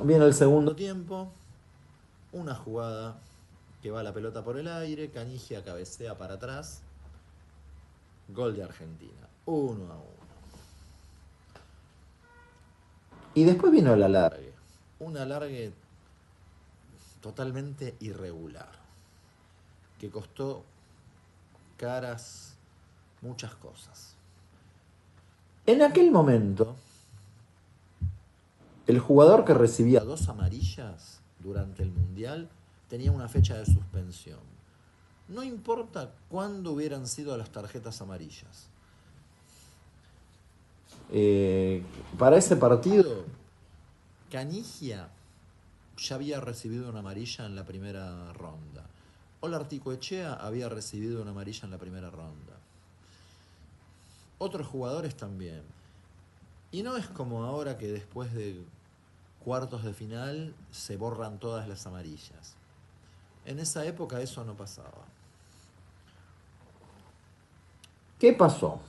Viene el segundo tiempo, una jugada que va la pelota por el aire, Canigia cabecea para atrás, gol de Argentina, 1-1. Y después vino el alargue, un alargue totalmente irregular, que costó caras muchas cosas. En aquel momento, el jugador que recibía dos amarillas durante el Mundial tenía una fecha de suspensión. No importa cuándo hubieran sido las tarjetas amarillas. Eh, para ese partido, Canigia ya había recibido una amarilla en la primera ronda. Olarticoechea había recibido una amarilla en la primera ronda. Otros jugadores también. Y no es como ahora que después de cuartos de final se borran todas las amarillas. En esa época eso no pasaba. ¿Qué pasó?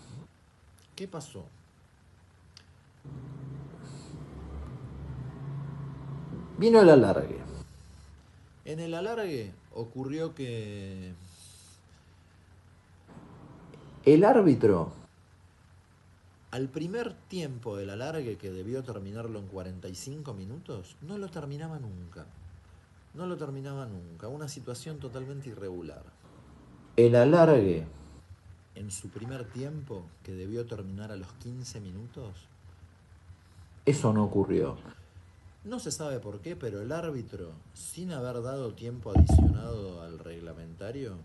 ¿Qué pasó? Vino el alargue. En el alargue ocurrió que el árbitro, al primer tiempo del alargue, que debió terminarlo en 45 minutos, no lo terminaba nunca. No lo terminaba nunca. Una situación totalmente irregular. El alargue, en su primer tiempo, que debió terminar a los 15 minutos, eso no ocurrió. No se sabe por qué, pero el árbitro, sin haber dado tiempo adicionado al reglamentario,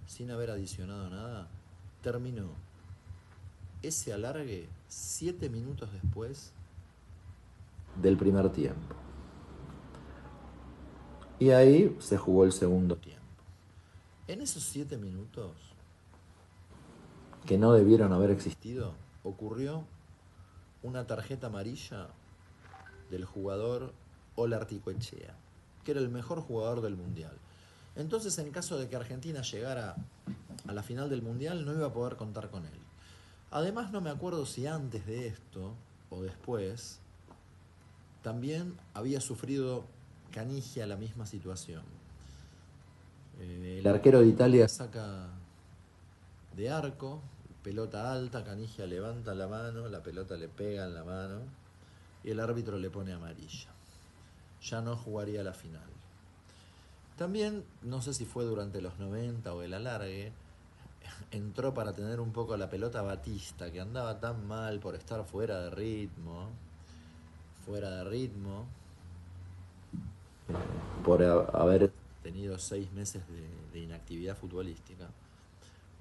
sin haber adicionado nada, terminó ese alargue 7 minutos después del primer tiempo. Y ahí se jugó el segundo tiempo. En esos 7 minutos, que no debieron haber existido, ocurrió una tarjeta amarilla del jugador Olarticoechea, que era el mejor jugador del Mundial. Entonces, en caso de que Argentina llegara a la final del Mundial, no iba a poder contar con él. Además, no me acuerdo si antes de esto o después también había sufrido Canigia la misma situación. El arquero de Italia saca de arco, pelota alta, Canigia levanta la mano, la pelota le pega en la mano y el árbitro le pone amarilla. Ya no jugaría la final. También, no sé si fue durante los 90 o el alargue, entró para tener un poco la pelota Batista, que andaba tan mal por estar fuera de ritmo, por haber tenido 6 meses de inactividad futbolística.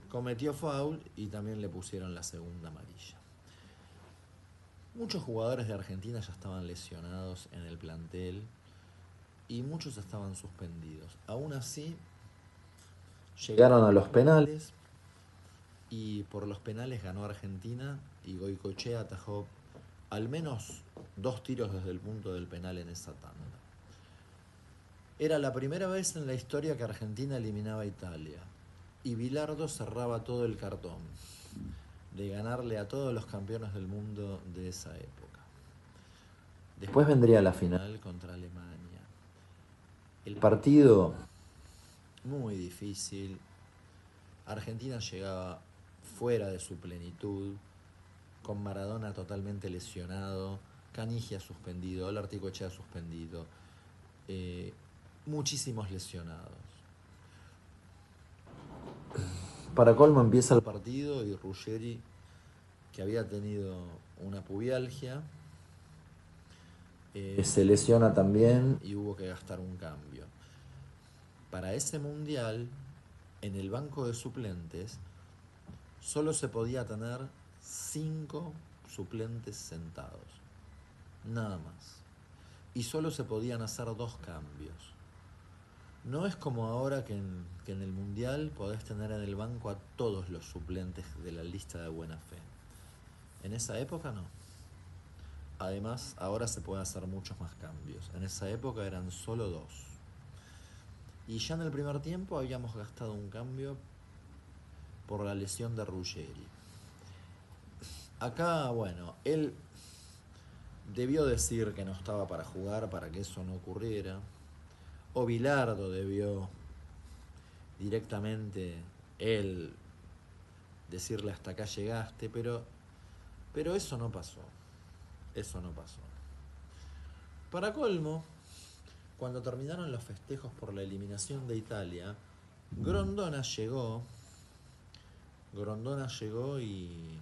Cometió foul y también le pusieron la segunda amarilla. Muchos jugadores de Argentina ya estaban lesionados en el plantel y muchos estaban suspendidos. Aún así, llegaron a los penales y por los penales ganó Argentina y Goicoechea atajó al menos 2 tiros desde el punto del penal en esa tanda. Era la primera vez en la historia que Argentina eliminaba a Italia y Bilardo cerraba todo el cartón de ganarle a todos los campeones del mundo de esa época. Después vendría la final contra Alemania. El partido muy difícil. Argentina llegaba fuera de su plenitud, con Maradona totalmente lesionado, Canigia suspendido, Olarticoechea suspendido, muchísimos lesionados. Para colmo empieza el partido y Ruggeri, que había tenido una pubialgia, se lesiona también y hubo que gastar un cambio. Para ese mundial, en el banco de suplentes, solo se podía tener 5 suplentes sentados, nada más. Y solo se podían hacer 2 cambios. No es como ahora que en el Mundial podés tener en el banco a todos los suplentes de la lista de buena fe. En esa época no. Además, ahora se puede hacer muchos más cambios. En esa época eran solo 2. Y ya en el primer tiempo habíamos gastado un cambio por la lesión de Ruggeri. Acá, bueno, él debió decir que no estaba para jugar para que eso no ocurriera. O Bilardo debió directamente él decirle hasta acá llegaste, pero eso no pasó. Eso no pasó. Para colmo, cuando terminaron los festejos por la eliminación de Italia, Grondona llegó. Grondona llegó y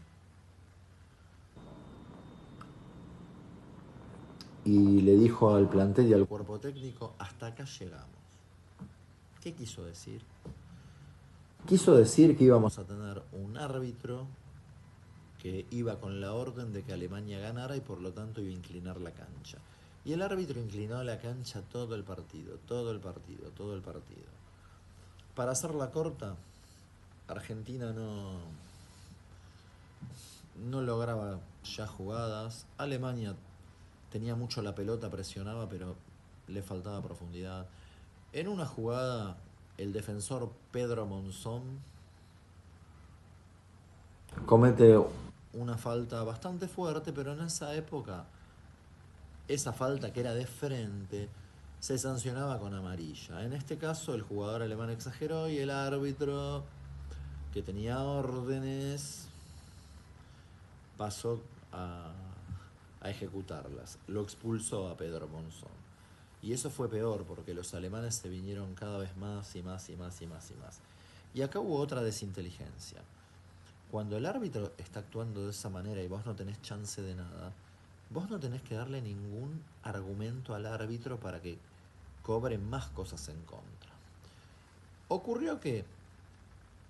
le dijo al plantel y al cuerpo técnico, hasta acá llegamos. ¿Qué quiso decir? Quiso decir que íbamos a tener un árbitro que iba con la orden de que Alemania ganara y por lo tanto iba a inclinar la cancha. Y el árbitro inclinó la cancha todo el partido, todo el partido, todo el partido. Para hacerla corta, Argentina no lograba ya jugadas. Alemania tenía mucho la pelota, presionaba, pero le faltaba profundidad. En una jugada, el defensor Pedro Monzón comete una falta bastante fuerte, pero en esa época, esa falta que era de frente, se sancionaba con amarilla. En este caso, el jugador alemán exageró y el árbitro, que tenía órdenes, pasó a ejecutarlas. Lo expulsó a Pedro Monzón. Y eso fue peor porque los alemanes se vinieron cada vez más y más y más y más y más. Y acá hubo otra desinteligencia. Cuando el árbitro está actuando de esa manera y vos no tenés chance de nada, vos no tenés que darle ningún argumento al árbitro para que cobre más cosas en contra. Ocurrió que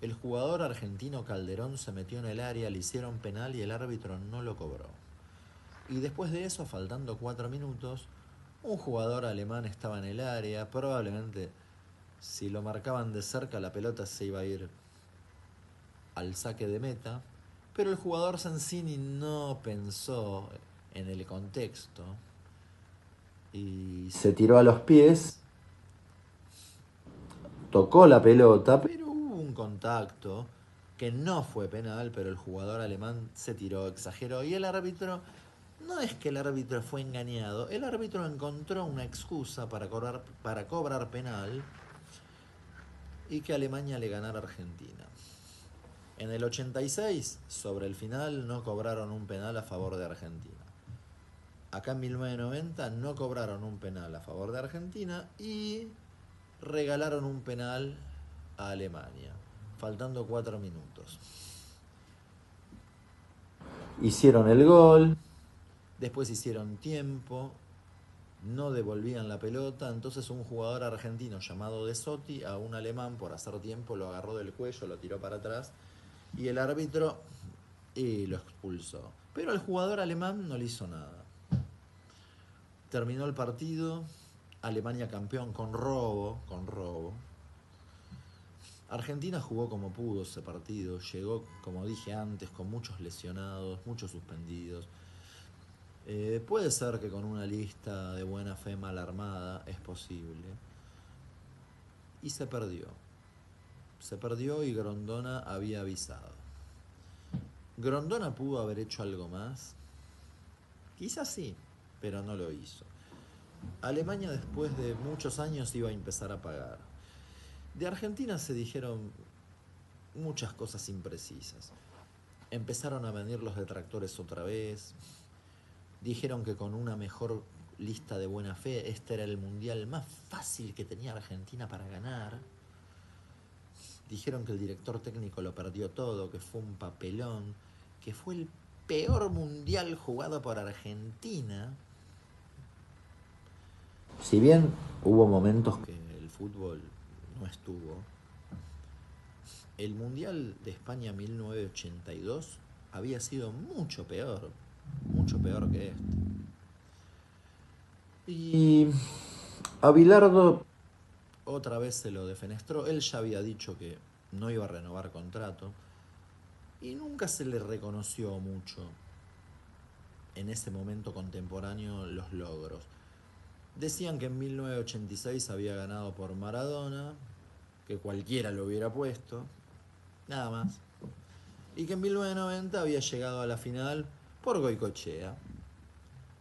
el jugador argentino Calderón se metió en el área, le hicieron penal y el árbitro no lo cobró. Y después de eso, faltando 4 minutos, un jugador alemán estaba en el área, probablemente si lo marcaban de cerca la pelota se iba a ir al saque de meta, pero el jugador Sensini no pensó en el contexto y se tiró a los pies, tocó la pelota, pero hubo un contacto que no fue penal, pero el jugador alemán se tiró, exageró y el árbitro, no es que el árbitro fue engañado, el árbitro encontró una excusa para cobrar penal y que Alemania le ganara a Argentina. En el 86, sobre el final, no cobraron un penal a favor de Argentina. Acá en 1990 no cobraron un penal a favor de Argentina y regalaron un penal a Alemania, faltando 4 minutos. Hicieron el gol, después hicieron tiempo, no devolvían la pelota, entonces un jugador argentino llamado De Sotti a un alemán por hacer tiempo lo agarró del cuello, lo tiró para atrás y el árbitro lo expulsó. Pero al jugador alemán no le hizo nada. Terminó el partido, Alemania campeón con robo, con robo. Argentina jugó como pudo ese partido, llegó, como dije antes, con muchos lesionados, muchos suspendidos. Puede ser que con una lista de buena fe mal armada es posible. Y se perdió. Se perdió y Grondona había avisado. ¿Grondona pudo haber hecho algo más? Quizás sí, pero no lo hizo. Alemania después de muchos años iba a empezar a pagar. De Argentina se dijeron muchas cosas imprecisas. Empezaron a venir los detractores otra vez. Dijeron que con una mejor lista de buena fe, este era el mundial más fácil que tenía Argentina para ganar. Dijeron que el director técnico lo perdió todo, que fue un papelón, que fue el peor mundial jugado por Argentina. Si bien hubo momentos que el fútbol no estuvo, el Mundial de España 1982 había sido mucho peor que este. Y a Bilardo otra vez se lo defenestró, él ya había dicho que no iba a renovar contrato y nunca se le reconoció mucho en ese momento contemporáneo los logros. Decían que en 1986 había ganado por Maradona, que cualquiera lo hubiera puesto, nada más. Y que en 1990 había llegado a la final por Goicoechea.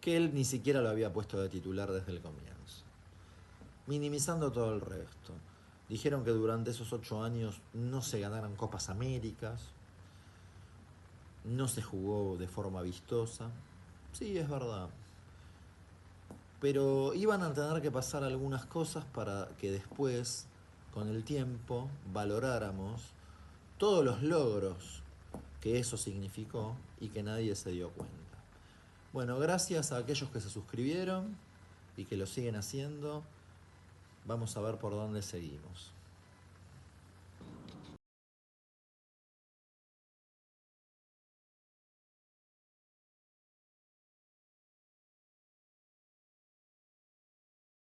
que él ni siquiera lo había puesto de titular desde el comienzo. Minimizando todo el resto. Dijeron que durante esos 8 años no se ganaron Copas Américas, no se jugó de forma vistosa. Sí, es verdad. Pero iban a tener que pasar algunas cosas para que después, con el tiempo, valoráramos todos los logros que eso significó y que nadie se dio cuenta. Bueno, gracias a aquellos que se suscribieron y que lo siguen haciendo, vamos a ver por dónde seguimos.